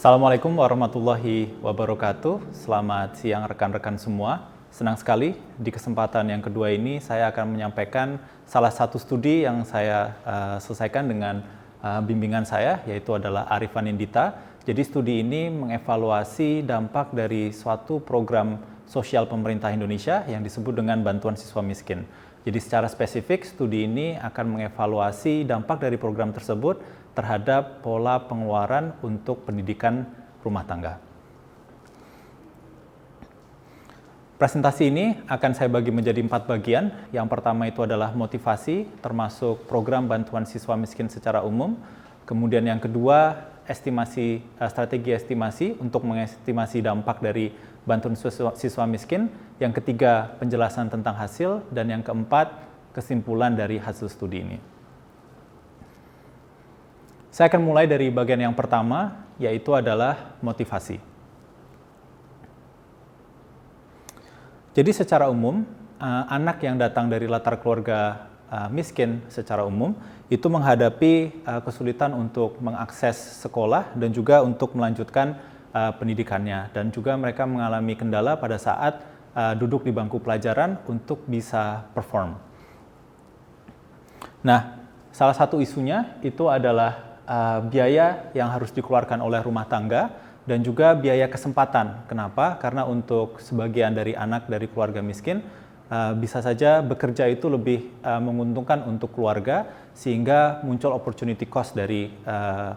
Assalamualaikum warahmatullahi wabarakatuh. Selamat siang rekan-rekan semua. Senang sekali di kesempatan yang kedua ini saya akan menyampaikan salah satu studi yang saya selesaikan dengan bimbingan saya, yaitu adalah Arifan Indita. Jadi studi ini mengevaluasi dampak dari suatu program sosial pemerintah Indonesia yang disebut dengan bantuan siswa miskin. Jadi secara spesifik studi ini akan mengevaluasi dampak dari program tersebut terhadap pola pengeluaran untuk pendidikan rumah tangga. Presentasi ini akan saya bagi menjadi 4 bagian. Yang pertama itu adalah motivasi, termasuk program bantuan siswa miskin secara umum. Kemudian yang kedua, strategi estimasi untuk mengestimasi dampak dari bantuan siswa miskin. Yang ketiga, penjelasan tentang hasil. Dan yang keempat, kesimpulan dari hasil studi ini. Saya akan mulai dari bagian yang pertama, yaitu adalah motivasi. Jadi secara umum, anak yang datang dari latar keluarga miskin secara umum, itu menghadapi kesulitan untuk mengakses sekolah dan juga untuk melanjutkan pendidikannya. Dan juga mereka mengalami kendala pada saat duduk di bangku pelajaran untuk bisa perform. Nah, salah satu isunya itu adalah biaya yang harus dikeluarkan oleh rumah tangga dan juga biaya kesempatan. Kenapa? Karena untuk sebagian dari anak dari keluarga miskin bisa saja bekerja itu lebih menguntungkan untuk keluarga sehingga muncul opportunity cost dari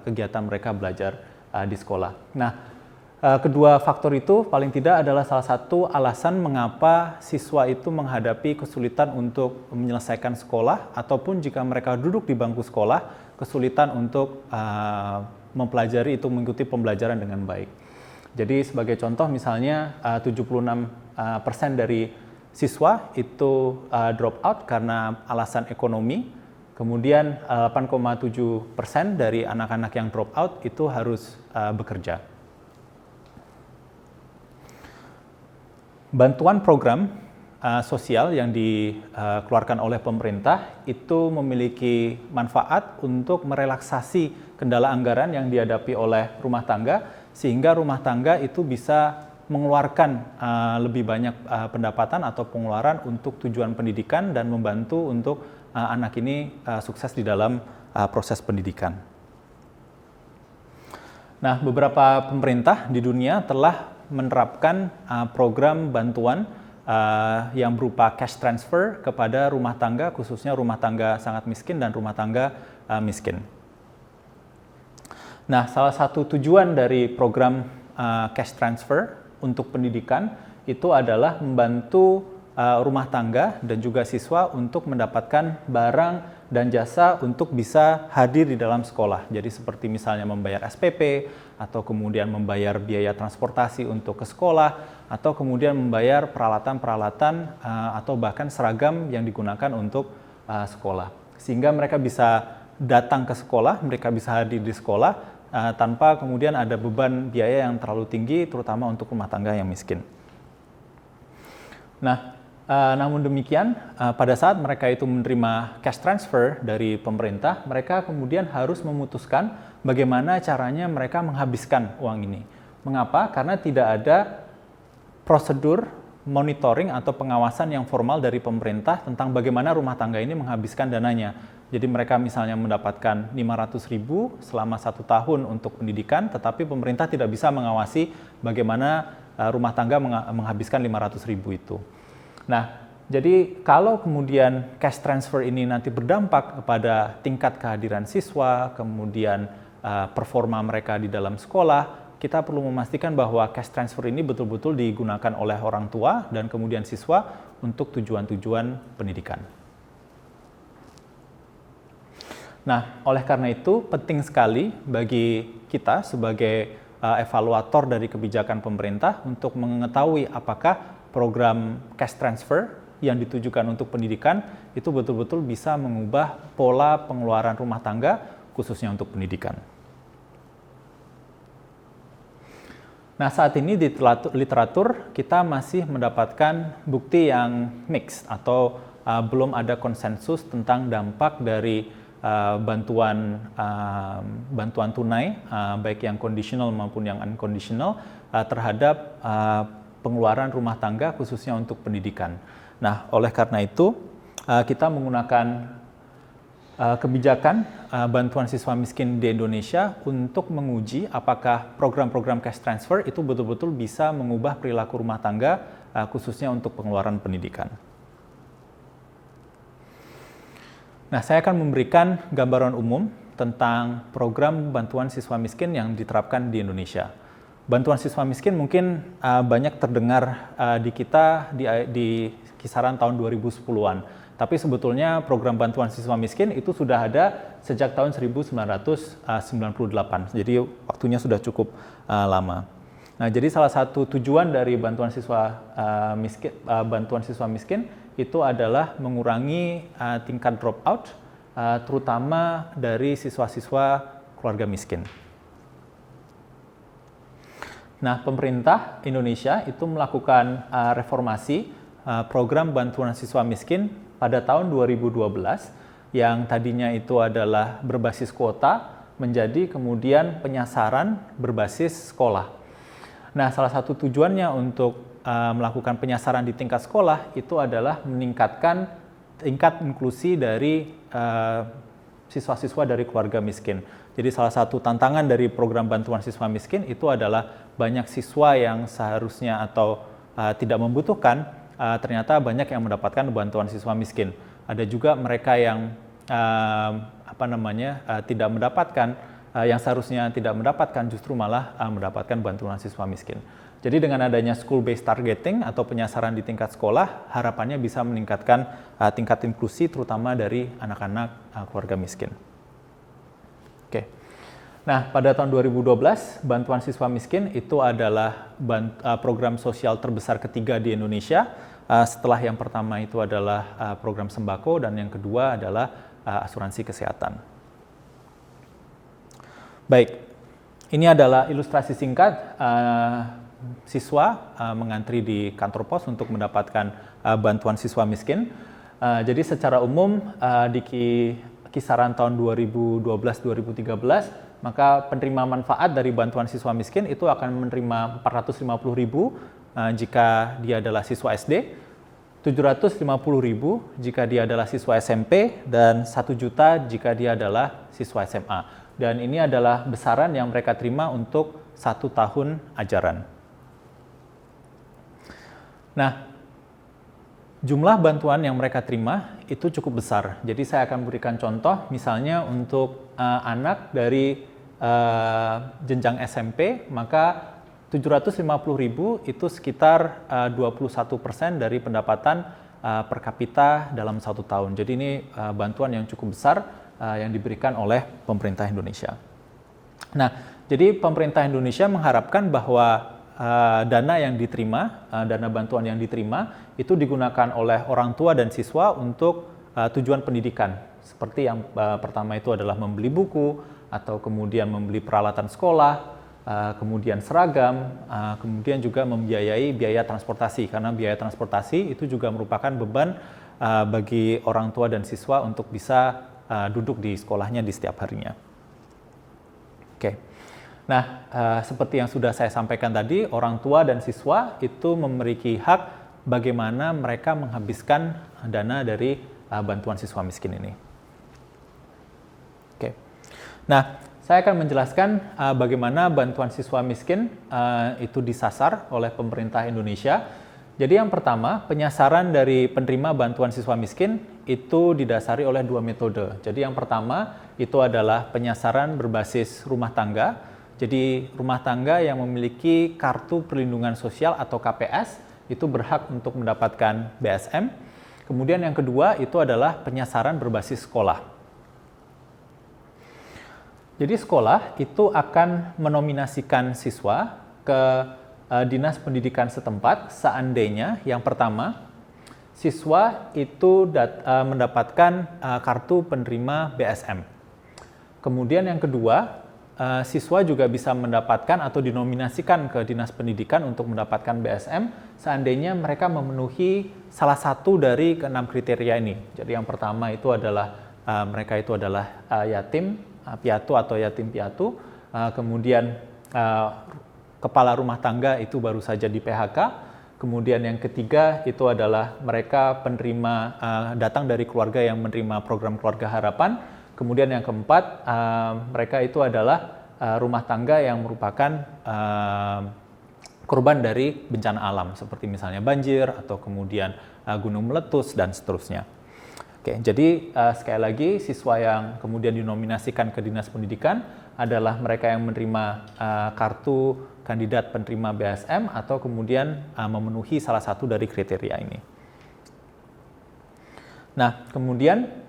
kegiatan mereka belajar di sekolah. Nah, kedua faktor itu paling tidak adalah salah satu alasan mengapa siswa itu menghadapi kesulitan untuk menyelesaikan sekolah ataupun jika mereka duduk di bangku sekolah kesulitan untuk mempelajari itu mengikuti pembelajaran dengan baik. Jadi sebagai contoh misalnya 76% dari siswa itu drop out karena alasan ekonomi, kemudian 8,7% dari anak-anak yang drop out itu harus bekerja. Bantuan program sosial yang dikeluarkan oleh pemerintah itu memiliki manfaat untuk merelaksasi kendala anggaran yang dihadapi oleh rumah tangga sehingga rumah tangga itu bisa mengeluarkan lebih banyak pendapatan atau pengeluaran untuk tujuan pendidikan dan membantu untuk anak ini sukses di dalam proses pendidikan. Nah, beberapa pemerintah di dunia telah menerapkan program bantuan yang berupa cash transfer kepada rumah tangga, khususnya rumah tangga sangat miskin dan rumah tangga miskin. Nah, salah satu tujuan dari program cash transfer untuk pendidikan itu adalah membantu rumah tangga dan juga siswa untuk mendapatkan barang dan jasa untuk bisa hadir di dalam sekolah. Jadi seperti misalnya membayar SPP, atau kemudian membayar biaya transportasi untuk ke sekolah, atau kemudian membayar peralatan-peralatan atau bahkan seragam yang digunakan untuk sekolah. Sehingga mereka bisa datang ke sekolah, mereka bisa hadir di sekolah tanpa kemudian ada beban biaya yang terlalu tinggi, terutama untuk rumah tangga yang miskin. Nah, namun demikian, pada saat mereka itu menerima cash transfer dari pemerintah, mereka kemudian harus memutuskan bagaimana caranya mereka menghabiskan uang ini. Mengapa? Karena tidak ada prosedur monitoring atau pengawasan yang formal dari pemerintah tentang bagaimana rumah tangga ini menghabiskan dananya. Jadi mereka misalnya mendapatkan 500.000 selama 1 tahun untuk pendidikan, tetapi pemerintah tidak bisa mengawasi bagaimana rumah tangga menghabiskan 500.000 itu. Nah, jadi kalau kemudian cash transfer ini nanti berdampak kepada tingkat kehadiran siswa, kemudian performa mereka di dalam sekolah, kita perlu memastikan bahwa cash transfer ini betul-betul digunakan oleh orang tua dan kemudian siswa untuk tujuan-tujuan pendidikan. Nah, oleh karena itu penting sekali bagi kita sebagai evaluator dari kebijakan pemerintah untuk mengetahui apakah program cash transfer yang ditujukan untuk pendidikan itu betul-betul bisa mengubah pola pengeluaran rumah tangga khususnya untuk pendidikan. Nah, saat ini di literatur kita masih mendapatkan bukti yang mixed atau belum ada konsensus tentang dampak dari bantuan tunai, baik yang conditional maupun yang unconditional, terhadap pengeluaran rumah tangga khususnya untuk pendidikan. Nah, oleh karena itu kita menggunakan kebijakan bantuan siswa miskin di Indonesia untuk menguji apakah program-program cash transfer itu betul-betul bisa mengubah perilaku rumah tangga khususnya untuk pengeluaran pendidikan. Nah, saya akan memberikan gambaran umum tentang program bantuan siswa miskin yang diterapkan di Indonesia. Bantuan siswa miskin mungkin banyak terdengar di kita di kisaran tahun 2010-an. Tapi sebetulnya program bantuan siswa miskin itu sudah ada sejak tahun 1998. Jadi waktunya sudah cukup lama. Nah, jadi salah satu tujuan dari bantuan siswa miskin itu adalah mengurangi tingkat dropout, terutama dari siswa-siswa keluarga miskin. Nah, pemerintah Indonesia itu melakukan reformasi program bantuan siswa miskin pada tahun 2012 yang tadinya itu adalah berbasis kuota menjadi kemudian penyasaran berbasis sekolah. Nah, salah satu tujuannya untuk melakukan penyasaran di tingkat sekolah itu adalah meningkatkan tingkat inklusi dari siswa-siswa dari keluarga miskin. Jadi salah satu tantangan dari program bantuan siswa miskin itu adalah banyak siswa yang seharusnya atau tidak membutuhkan, ternyata banyak yang mendapatkan bantuan siswa miskin. Ada juga mereka yang tidak mendapatkan, yang seharusnya tidak mendapatkan justru malah mendapatkan bantuan siswa miskin. Jadi dengan adanya school-based targeting atau penyasaran di tingkat sekolah, harapannya bisa meningkatkan tingkat inklusi terutama dari anak-anak keluarga miskin. Oke. Nah, pada tahun 2012, bantuan siswa miskin itu adalah program sosial terbesar ketiga di Indonesia. Setelah yang pertama itu adalah program sembako dan yang kedua adalah asuransi kesehatan. Baik, ini adalah ilustrasi singkat siswa mengantri di kantor pos untuk mendapatkan bantuan siswa miskin. Jadi secara umum di kisaran tahun 2012-2013, maka penerima manfaat dari bantuan siswa miskin itu akan menerima 450.000 jika dia adalah siswa SD, 750.000 jika dia adalah siswa SMP, dan 1 juta jika dia adalah siswa SMA. Dan ini adalah besaran yang mereka terima untuk 1 tahun ajaran. Nah, jumlah bantuan yang mereka terima itu cukup besar. Jadi saya akan berikan contoh, misalnya untuk anak dari jenjang SMP, maka 750.000 itu sekitar 21% dari pendapatan per kapita dalam 1 tahun. Jadi ini bantuan yang cukup besar yang diberikan oleh pemerintah Indonesia. Nah, jadi pemerintah Indonesia mengharapkan bahwa dana yang diterima, dana bantuan yang diterima itu digunakan oleh orang tua dan siswa untuk tujuan pendidikan. Seperti yang pertama itu adalah membeli buku atau kemudian membeli peralatan sekolah, kemudian seragam, kemudian juga membiayai biaya transportasi, karena biaya transportasi itu juga merupakan beban bagi orang tua dan siswa untuk bisa duduk di sekolahnya di setiap harinya. Oke. Nah, seperti yang sudah saya sampaikan tadi, orang tua dan siswa itu memiliki hak bagaimana mereka menghabiskan dana dari bantuan siswa miskin ini. Oke. Nah, saya akan menjelaskan bagaimana bantuan siswa miskin itu disasar oleh pemerintah Indonesia. Jadi yang pertama, penyasaran dari penerima bantuan siswa miskin itu didasari oleh 2 metode. Jadi yang pertama itu adalah penyasaran berbasis rumah tangga. Jadi rumah tangga yang memiliki kartu perlindungan sosial atau KPS itu berhak untuk mendapatkan BSM. Kemudian yang kedua itu adalah penyasaran berbasis sekolah. Jadi sekolah itu akan menominasikan siswa ke Dinas Pendidikan setempat seandainya yang pertama siswa itu mendapatkan kartu penerima BSM. Kemudian yang kedua, siswa juga bisa mendapatkan atau dinominasikan ke Dinas Pendidikan untuk mendapatkan BSM seandainya mereka memenuhi salah satu dari ke-6 kriteria ini. Jadi yang pertama itu adalah mereka itu adalah yatim piatu atau yatim piatu, kemudian kepala rumah tangga itu baru saja di PHK, kemudian yang ketiga itu adalah mereka penerima datang dari keluarga yang menerima program keluarga harapan, kemudian yang keempat mereka itu adalah rumah tangga yang merupakan korban dari bencana alam seperti misalnya banjir atau kemudian gunung meletus dan seterusnya. Oke, jadi sekali lagi siswa yang kemudian dinominasikan ke Dinas Pendidikan adalah mereka yang menerima kartu kandidat penerima BSM atau kemudian memenuhi salah satu dari kriteria ini. Nah, kemudian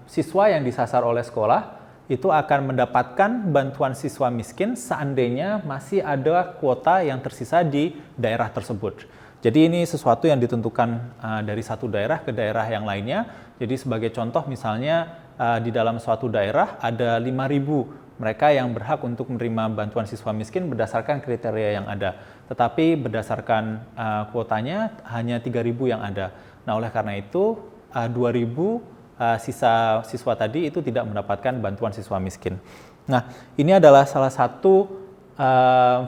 siswa yang disasar oleh sekolah itu akan mendapatkan bantuan siswa miskin seandainya masih ada kuota yang tersisa di daerah tersebut. Jadi ini sesuatu yang ditentukan dari satu daerah ke daerah yang lainnya. Jadi sebagai contoh misalnya di dalam suatu daerah ada 5.000 mereka yang berhak untuk menerima bantuan siswa miskin berdasarkan kriteria yang ada. Tetapi berdasarkan kuotanya hanya 3.000 yang ada. Nah oleh karena itu 2.000 sisa siswa tadi itu tidak mendapatkan bantuan siswa miskin. Nah ini adalah salah satu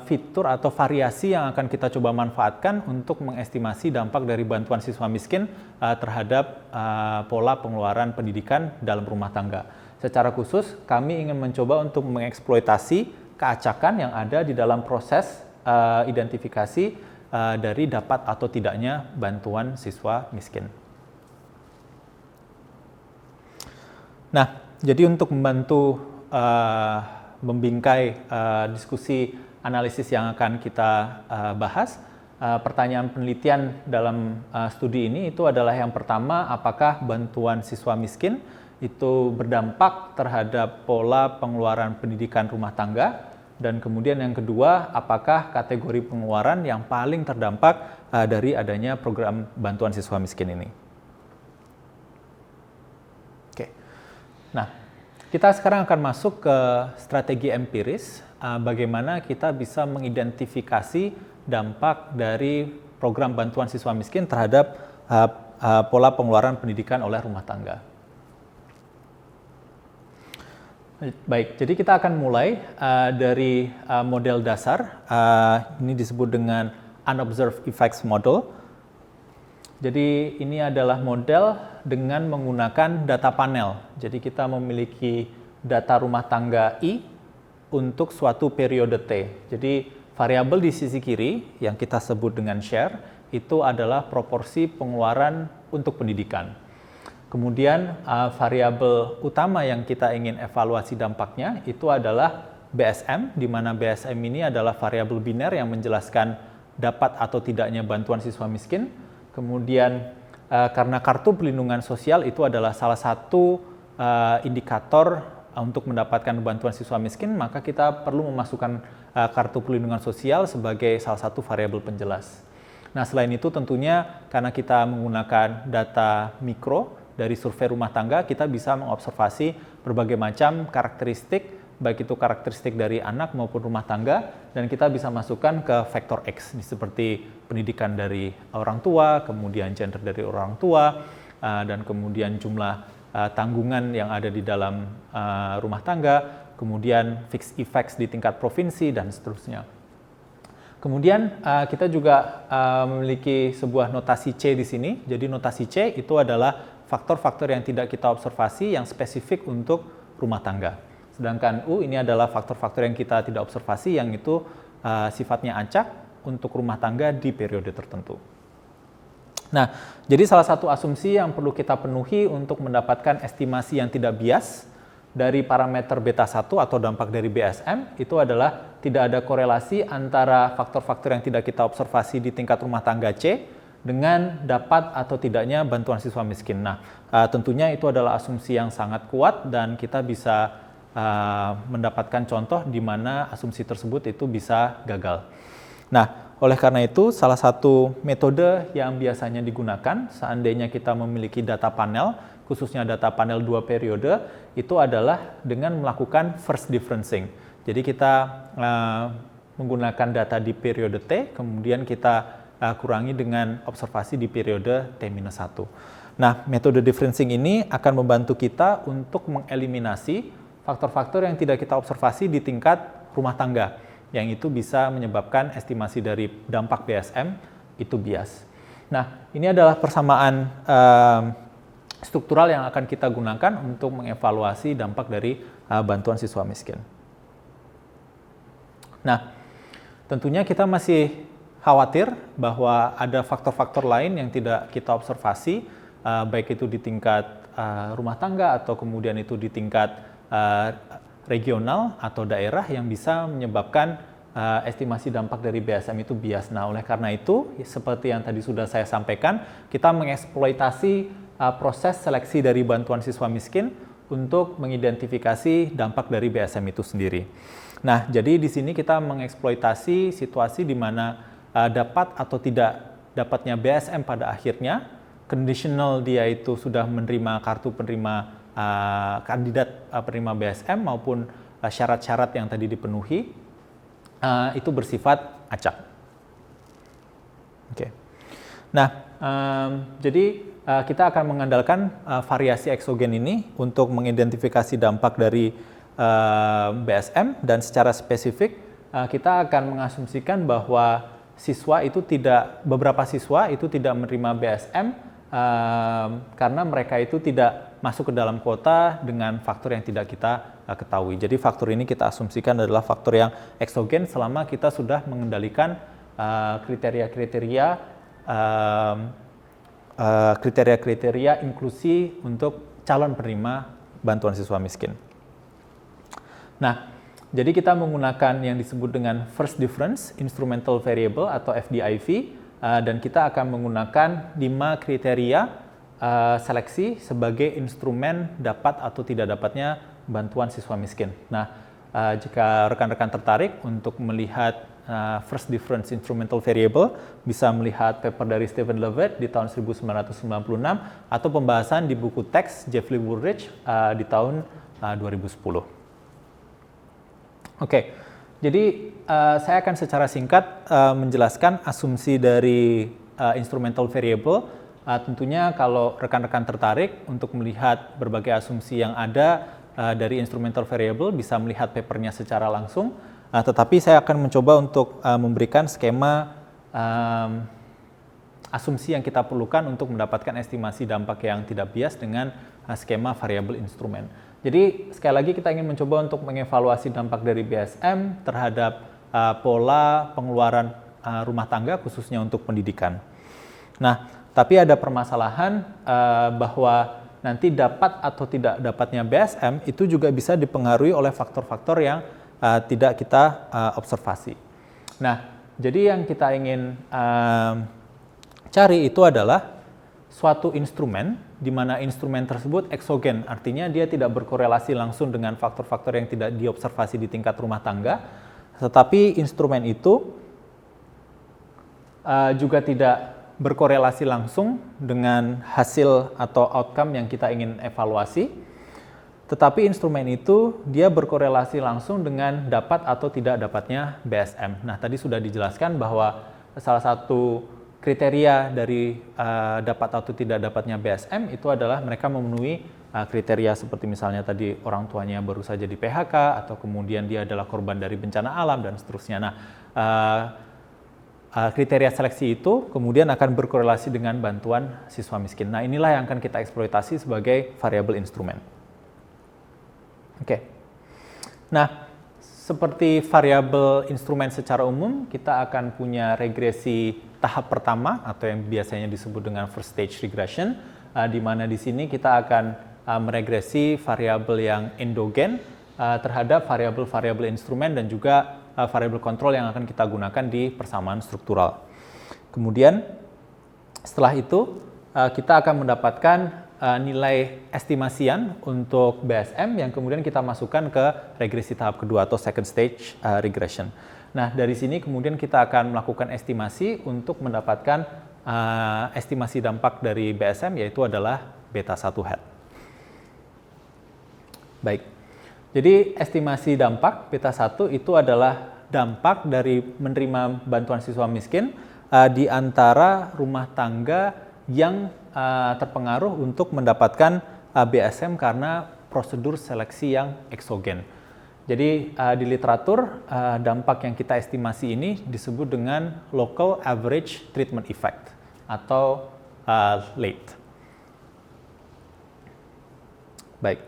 fitur atau variasi yang akan kita coba manfaatkan untuk mengestimasi dampak dari bantuan siswa miskin terhadap pola pengeluaran pendidikan dalam rumah tangga. Secara khusus, kami ingin mencoba untuk mengeksploitasi keacakan yang ada di dalam proses identifikasi dari dapat atau tidaknya bantuan siswa miskin. Nah, jadi untuk membantu membingkai diskusi analisis yang akan kita bahas, pertanyaan penelitian dalam studi ini itu adalah yang pertama, apakah bantuan siswa miskin itu berdampak terhadap pola pengeluaran pendidikan rumah tangga, dan kemudian yang kedua, apakah kategori pengeluaran yang paling terdampak dari adanya program bantuan siswa miskin ini. Oke. Nah, kita sekarang akan masuk ke strategi empiris, bagaimana kita bisa mengidentifikasi dampak dari program bantuan siswa miskin terhadap pola pengeluaran pendidikan oleh rumah tangga. Baik, jadi kita akan mulai dari model dasar, ini disebut dengan Unobserved Effects Model. Jadi ini adalah model dengan menggunakan data panel. Jadi kita memiliki data rumah tangga I untuk suatu periode T. Jadi variabel di sisi kiri yang kita sebut dengan share itu adalah proporsi pengeluaran untuk pendidikan. Kemudian variabel utama yang kita ingin evaluasi dampaknya itu adalah BSM, di mana BSM ini adalah variabel biner yang menjelaskan dapat atau tidaknya bantuan siswa miskin. Kemudian karena kartu perlindungan sosial itu adalah salah satu indikator untuk mendapatkan bantuan siswa miskin, maka kita perlu memasukkan kartu perlindungan sosial sebagai salah satu variabel penjelas. Nah selain itu tentunya karena kita menggunakan data mikro dari survei rumah tangga, kita bisa mengobservasi berbagai macam karakteristik, baik itu karakteristik dari anak maupun rumah tangga, dan kita bisa masukkan ke vektor X, seperti pendidikan dari orang tua, kemudian gender dari orang tua, dan kemudian jumlah tanggungan yang ada di dalam rumah tangga, kemudian fixed effects di tingkat provinsi, dan seterusnya. Kemudian kita juga memiliki sebuah notasi C di sini. Jadi notasi C itu adalah faktor-faktor yang tidak kita observasi yang spesifik untuk rumah tangga. Sedangkan U ini adalah faktor-faktor yang kita tidak observasi yang itu sifatnya acak untuk rumah tangga di periode tertentu. Nah, jadi salah satu asumsi yang perlu kita penuhi untuk mendapatkan estimasi yang tidak bias dari parameter beta 1 atau dampak dari BSM itu adalah tidak ada korelasi antara faktor-faktor yang tidak kita observasi di tingkat rumah tangga C dengan dapat atau tidaknya bantuan siswa miskin. Nah, tentunya itu adalah asumsi yang sangat kuat dan kita bisa mendapatkan contoh di mana asumsi tersebut itu bisa gagal. Nah, oleh karena itu salah satu metode yang biasanya digunakan seandainya kita memiliki data panel, khususnya data panel 2 periode, itu adalah dengan melakukan first differencing. Jadi kita menggunakan data di periode T, kemudian kita kurangi dengan observasi di periode T-1. Nah, metode differencing ini akan membantu kita untuk mengeliminasi faktor-faktor yang tidak kita observasi di tingkat rumah tangga, yang itu bisa menyebabkan estimasi dari dampak BSM itu bias. Nah, ini adalah persamaan struktural yang akan kita gunakan untuk mengevaluasi dampak dari bantuan siswa miskin. Nah, tentunya kita masih khawatir bahwa ada faktor-faktor lain yang tidak kita observasi, baik itu di tingkat rumah tangga atau kemudian itu di tingkat regional atau daerah yang bisa menyebabkan estimasi dampak dari BSM itu bias. Nah, oleh karena itu, seperti yang tadi sudah saya sampaikan, kita mengeksploitasi proses seleksi dari bantuan siswa miskin untuk mengidentifikasi dampak dari BSM itu sendiri. Nah, jadi di sini kita mengeksploitasi situasi di mana dapat atau tidak dapatnya BSM pada akhirnya, conditional dia itu sudah menerima kartu penerima kandidat penerima BSM maupun syarat-syarat yang tadi dipenuhi, itu bersifat acak. Oke. Nah, jadi kita akan mengandalkan variasi eksogen ini untuk mengidentifikasi dampak dari BSM, dan secara spesifik kita akan mengasumsikan bahwa beberapa siswa itu tidak menerima BSM karena mereka itu tidak masuk ke dalam kuota dengan faktor yang tidak kita ketahui. Jadi faktor ini kita asumsikan adalah faktor yang eksogen selama kita sudah mengendalikan kriteria-kriteria inklusi untuk calon penerima bantuan siswa miskin. Nah, jadi kita menggunakan yang disebut dengan First Difference Instrumental Variable atau FDIV, dan kita akan menggunakan 5 kriteria seleksi sebagai instrumen dapat atau tidak dapatnya bantuan siswa miskin. Nah, jika rekan-rekan tertarik untuk melihat First Difference Instrumental Variable, bisa melihat paper dari Stephen Levitt di tahun 1996 atau pembahasan di buku teks Jeffrey Woolrich di tahun 2010. Oke, jadi saya akan secara singkat menjelaskan asumsi dari instrumental variable. Tentunya kalau rekan-rekan tertarik untuk melihat berbagai asumsi yang ada dari instrumental variable, bisa melihat papernya secara langsung. Tetapi saya akan mencoba untuk memberikan skema asumsi yang kita perlukan untuk mendapatkan estimasi dampak yang tidak bias dengan skema variable instrumen. Jadi sekali lagi kita ingin mencoba untuk mengevaluasi dampak dari BSM terhadap pola pengeluaran rumah tangga khususnya untuk pendidikan. Nah, tapi ada permasalahan bahwa nanti dapat atau tidak dapatnya BSM itu juga bisa dipengaruhi oleh faktor-faktor yang tidak kita observasi. Nah, jadi yang kita ingin cari itu adalah suatu instrumen di mana instrumen tersebut eksogen, artinya dia tidak berkorelasi langsung dengan faktor-faktor yang tidak diobservasi di tingkat rumah tangga, tetapi instrumen itu juga tidak berkorelasi langsung dengan hasil atau outcome yang kita ingin evaluasi, tetapi instrumen itu dia berkorelasi langsung dengan dapat atau tidak dapatnya BSM. Nah, tadi sudah dijelaskan bahwa salah satu kriteria dari dapat atau tidak dapatnya BSM itu adalah mereka memenuhi kriteria seperti misalnya tadi orang tuanya baru saja di PHK atau kemudian dia adalah korban dari bencana alam dan seterusnya. Nah, kriteria seleksi itu kemudian akan berkorelasi dengan bantuan siswa miskin. Nah, inilah yang akan kita eksploitasi sebagai variabel instrumen. Oke. Nah, seperti variabel instrumen secara umum, kita akan punya regresi tahap pertama atau yang biasanya disebut dengan first stage regression, di mana di sini kita akan meregresi variabel yang endogen terhadap variabel-variabel instrumen dan juga variabel kontrol yang akan kita gunakan di persamaan struktural. Kemudian setelah itu kita akan mendapatkan nilai estimasian untuk BSM yang kemudian kita masukkan ke regresi tahap kedua atau second stage regression. Nah, dari sini kemudian kita akan melakukan estimasi untuk mendapatkan estimasi dampak dari BSM, yaitu adalah beta 1 hat. Baik, jadi estimasi dampak beta 1 itu adalah dampak dari menerima bantuan siswa miskin di antara rumah tangga yang terpengaruh untuk mendapatkan BSM karena prosedur seleksi yang eksogen. Jadi di literatur dampak yang kita estimasi ini disebut dengan local average treatment effect atau LATE. Baik,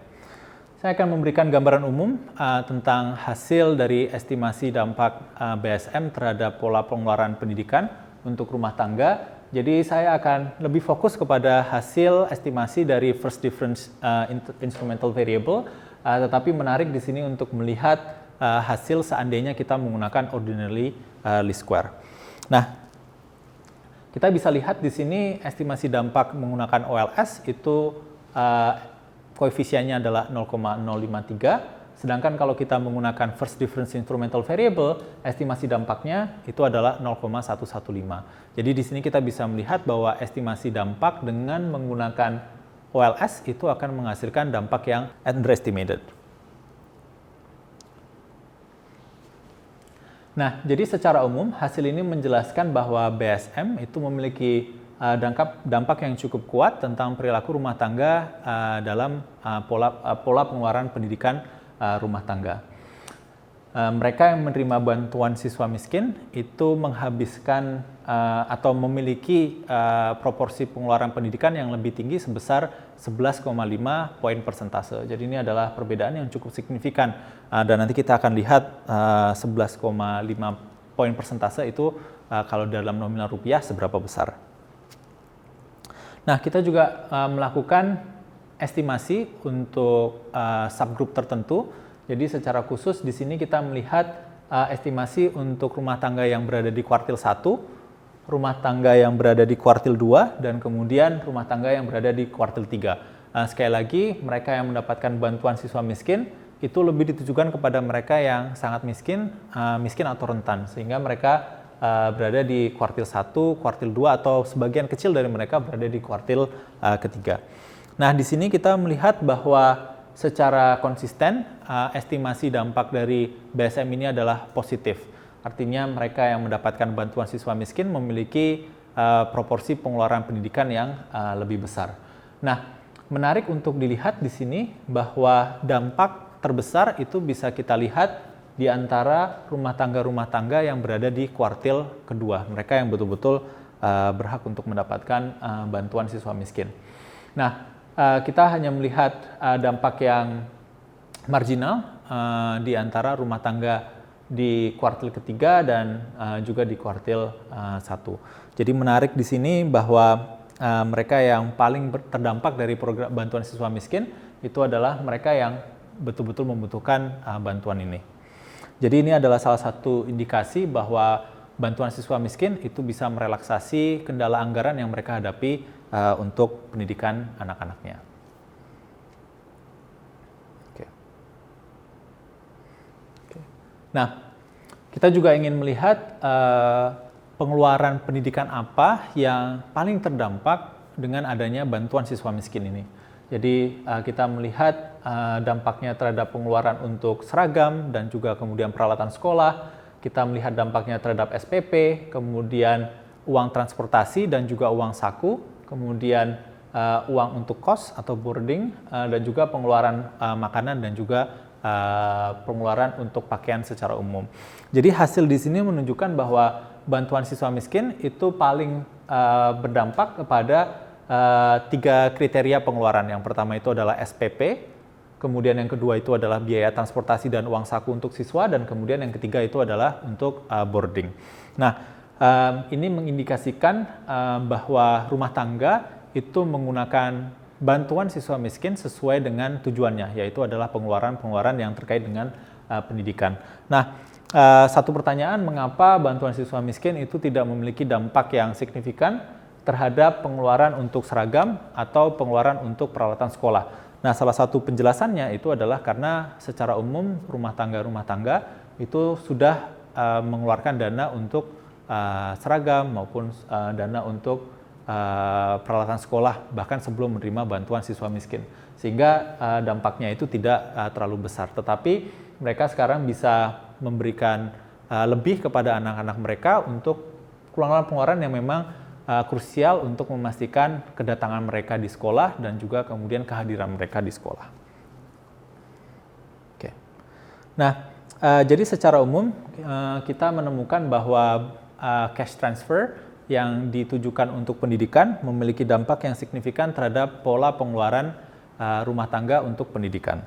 saya akan memberikan gambaran umum tentang hasil dari estimasi dampak BSM terhadap pola pengeluaran pendidikan untuk rumah tangga. Jadi saya akan lebih fokus kepada hasil estimasi dari first difference instrumental variable, tetapi menarik di sini untuk melihat hasil seandainya kita menggunakan ordinary least square. Nah, kita bisa lihat di sini estimasi dampak menggunakan OLS itu koefisiennya adalah 0,053, sedangkan kalau kita menggunakan first difference instrumental variable, estimasi dampaknya itu adalah 0,115. Jadi di sini kita bisa melihat bahwa estimasi dampak dengan menggunakan OLS itu akan menghasilkan dampak yang underestimated. Nah, jadi secara umum hasil ini menjelaskan bahwa BSM itu memiliki dampak yang cukup kuat tentang perilaku rumah tangga dalam pola pengeluaran pendidikan rumah tangga. Mereka yang menerima bantuan siswa miskin itu menghabiskan atau memiliki proporsi pengeluaran pendidikan yang lebih tinggi sebesar 11,5 poin persentase. Jadi ini adalah perbedaan yang cukup signifikan dan nanti kita akan lihat 11,5 poin persentase itu kalau dalam nominal rupiah seberapa besar. Nah, kita juga melakukan estimasi untuk subgroup tertentu. Jadi secara khusus di sini kita melihat estimasi untuk rumah tangga yang berada di kuartil 1, rumah tangga yang berada di kuartil 2, dan kemudian rumah tangga yang berada di kuartil 3. Sekali lagi, mereka yang mendapatkan bantuan siswa miskin itu lebih ditujukan kepada mereka yang sangat miskin atau rentan, sehingga mereka berada di kuartil 1, kuartil 2, atau sebagian kecil dari mereka berada di kuartil ketiga. Nah, di sini kita melihat bahwa secara konsisten estimasi dampak dari BSM ini adalah positif. Artinya mereka yang mendapatkan bantuan siswa miskin memiliki proporsi pengeluaran pendidikan yang lebih besar. Nah, menarik untuk dilihat di sini bahwa dampak terbesar itu bisa kita lihat di antara rumah tangga yang berada di kuartil kedua. Mereka yang betul-betul berhak untuk mendapatkan bantuan siswa miskin. Nah, kita hanya melihat dampak yang marginal di antara rumah tangga di kuartil ketiga dan juga di kuartil 1. Jadi menarik di sini bahwa mereka yang paling terdampak dari program bantuan siswa miskin itu adalah mereka yang betul-betul membutuhkan bantuan ini. Jadi ini adalah salah satu indikasi bahwa bantuan siswa miskin itu bisa merelaksasi kendala anggaran yang mereka hadapi untuk pendidikan anak-anaknya. Nah, kita juga ingin melihat pengeluaran pendidikan apa yang paling terdampak dengan adanya bantuan siswa miskin ini. Jadi kita melihat dampaknya terhadap pengeluaran untuk seragam dan juga kemudian peralatan sekolah. Kita melihat dampaknya terhadap SPP, kemudian uang transportasi dan juga uang saku, kemudian uang untuk kos atau boarding, dan juga pengeluaran makanan dan juga pengeluaran untuk pakaian secara umum. Jadi hasil di sini menunjukkan bahwa bantuan siswa miskin itu paling berdampak kepada 3 kriteria pengeluaran. Yang pertama itu adalah SPP, kemudian yang kedua itu adalah biaya transportasi dan uang saku untuk siswa, dan kemudian yang ketiga itu adalah untuk boarding. Nah, ini mengindikasikan bahwa rumah tangga itu menggunakan bantuan siswa miskin sesuai dengan tujuannya, yaitu adalah pengeluaran-pengeluaran yang terkait dengan pendidikan. Nah, satu pertanyaan, mengapa bantuan siswa miskin itu tidak memiliki dampak yang signifikan terhadap pengeluaran untuk seragam atau pengeluaran untuk peralatan sekolah? Nah, salah satu penjelasannya itu adalah karena secara umum rumah tangga itu sudah mengeluarkan dana untuk seragam maupun dana untuk peralatan sekolah bahkan sebelum menerima bantuan siswa miskin, sehingga dampaknya itu tidak terlalu besar. Tetapi mereka sekarang bisa memberikan lebih kepada anak-anak mereka untuk pengeluaran yang memang krusial untuk memastikan kedatangan mereka di sekolah dan juga kemudian kehadiran mereka di sekolah. Oke. Nah, jadi secara umum kita menemukan bahwa cash transfer yang ditujukan untuk pendidikan memiliki dampak yang signifikan terhadap pola pengeluaran rumah tangga untuk pendidikan.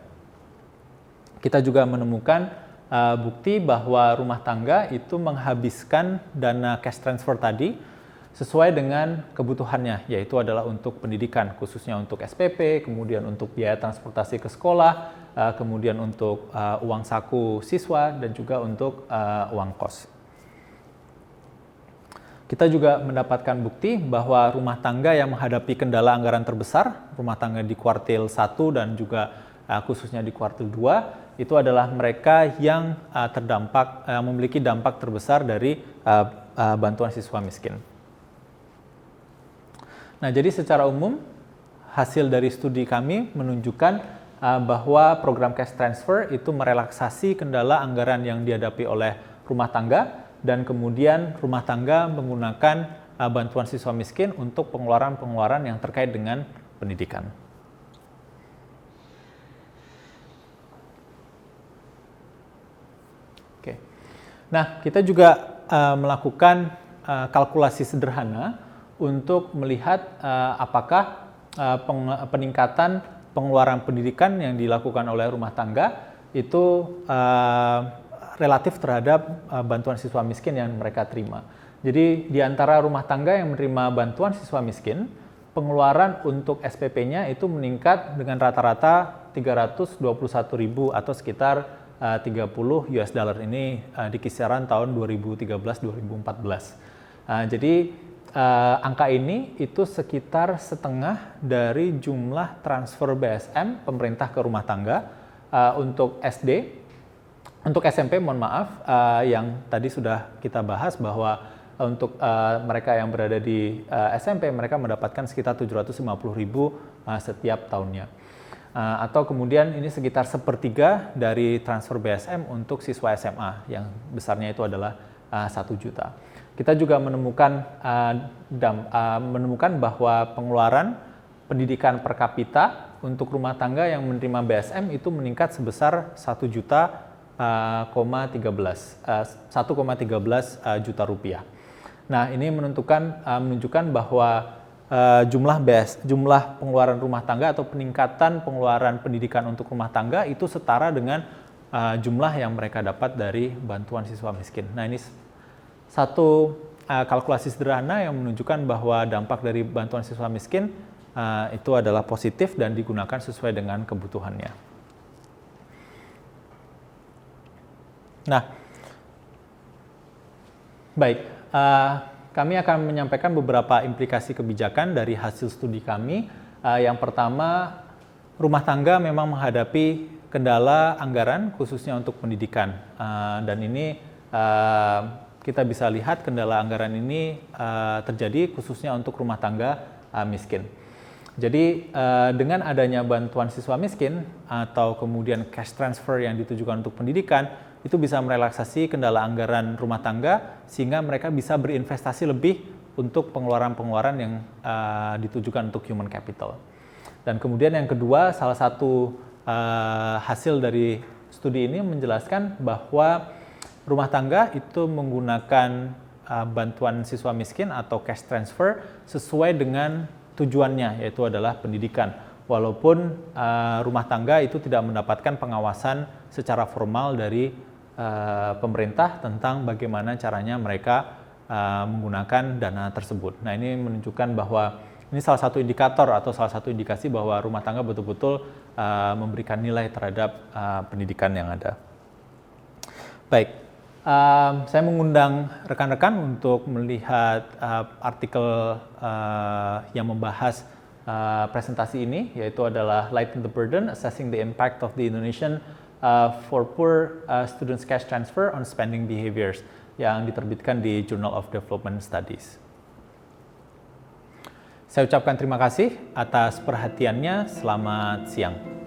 Kita juga menemukan bukti bahwa rumah tangga itu menghabiskan dana cash transfer tadi sesuai dengan kebutuhannya, yaitu adalah untuk pendidikan, khususnya untuk SPP, kemudian untuk biaya transportasi ke sekolah, kemudian untuk uang saku siswa, dan juga untuk uang kos. Kita juga mendapatkan bukti bahwa rumah tangga yang menghadapi kendala anggaran terbesar, rumah tangga di kuartil 1 dan juga khususnya di kuartil 2, itu adalah mereka yang memiliki dampak terbesar dari bantuan siswa miskin. Nah, jadi secara umum hasil dari studi kami menunjukkan bahwa program cash transfer itu merelaksasi kendala anggaran yang dihadapi oleh rumah tangga dan kemudian rumah tangga menggunakan bantuan siswa miskin untuk pengeluaran-pengeluaran yang terkait dengan pendidikan. Oke. Nah, kita juga melakukan kalkulasi sederhana untuk melihat apakah peningkatan pengeluaran pendidikan yang dilakukan oleh rumah tangga itu relatif terhadap bantuan siswa miskin yang mereka terima. Jadi di antara rumah tangga yang menerima bantuan siswa miskin, pengeluaran untuk SPP-nya itu meningkat dengan rata-rata 321.000 atau sekitar 30 US dollar ini di kisaran tahun 2013-2014. Jadi angka ini itu sekitar setengah dari jumlah transfer BSM pemerintah ke rumah tangga untuk SD, untuk SMP mohon maaf, yang tadi sudah kita bahas bahwa untuk mereka yang berada di SMP mereka mendapatkan sekitar 750.000 setiap tahunnya. Atau kemudian ini sekitar sepertiga dari transfer BSM untuk siswa SMA yang besarnya itu adalah 1 juta. Kita juga menemukan bahwa pengeluaran pendidikan per kapita untuk rumah tangga yang menerima BSM itu meningkat sebesar 1,13 juta rupiah. Nah, ini menunjukkan bahwa jumlah pengeluaran rumah tangga atau peningkatan pengeluaran pendidikan untuk rumah tangga itu setara dengan jumlah yang mereka dapat dari bantuan siswa miskin. Nah, ini satu kalkulasi sederhana yang menunjukkan bahwa dampak dari bantuan siswa miskin itu adalah positif dan digunakan sesuai dengan kebutuhannya. Nah, baik, kami akan menyampaikan beberapa implikasi kebijakan dari hasil studi kami. Yang pertama, rumah tangga memang menghadapi kendala anggaran khususnya untuk pendidikan, dan ini kita bisa lihat kendala anggaran ini terjadi khususnya untuk rumah tangga miskin. Jadi dengan adanya bantuan siswa miskin atau kemudian cash transfer yang ditujukan untuk pendidikan, itu bisa merelaksasi kendala anggaran rumah tangga sehingga mereka bisa berinvestasi lebih untuk pengeluaran-pengeluaran yang ditujukan untuk human capital. Dan kemudian yang kedua, salah satu hasil dari studi ini menjelaskan bahwa rumah tangga itu menggunakan bantuan siswa miskin atau cash transfer sesuai dengan tujuannya, yaitu adalah pendidikan. Walaupun rumah tangga itu tidak mendapatkan pengawasan secara formal dari pemerintah tentang bagaimana caranya mereka menggunakan dana tersebut. Nah, ini menunjukkan bahwa ini salah satu indikator atau salah satu indikasi bahwa rumah tangga betul-betul memberikan nilai terhadap pendidikan yang ada. Baik. Saya mengundang rekan-rekan untuk melihat artikel yang membahas presentasi ini, yaitu adalah Lighten the Burden, Assessing the Impact of the Indonesian for Poor Students Cash Transfer on Spending Behaviors, yang diterbitkan di Journal of Development Studies. Saya ucapkan terima kasih atas perhatiannya. Selamat siang.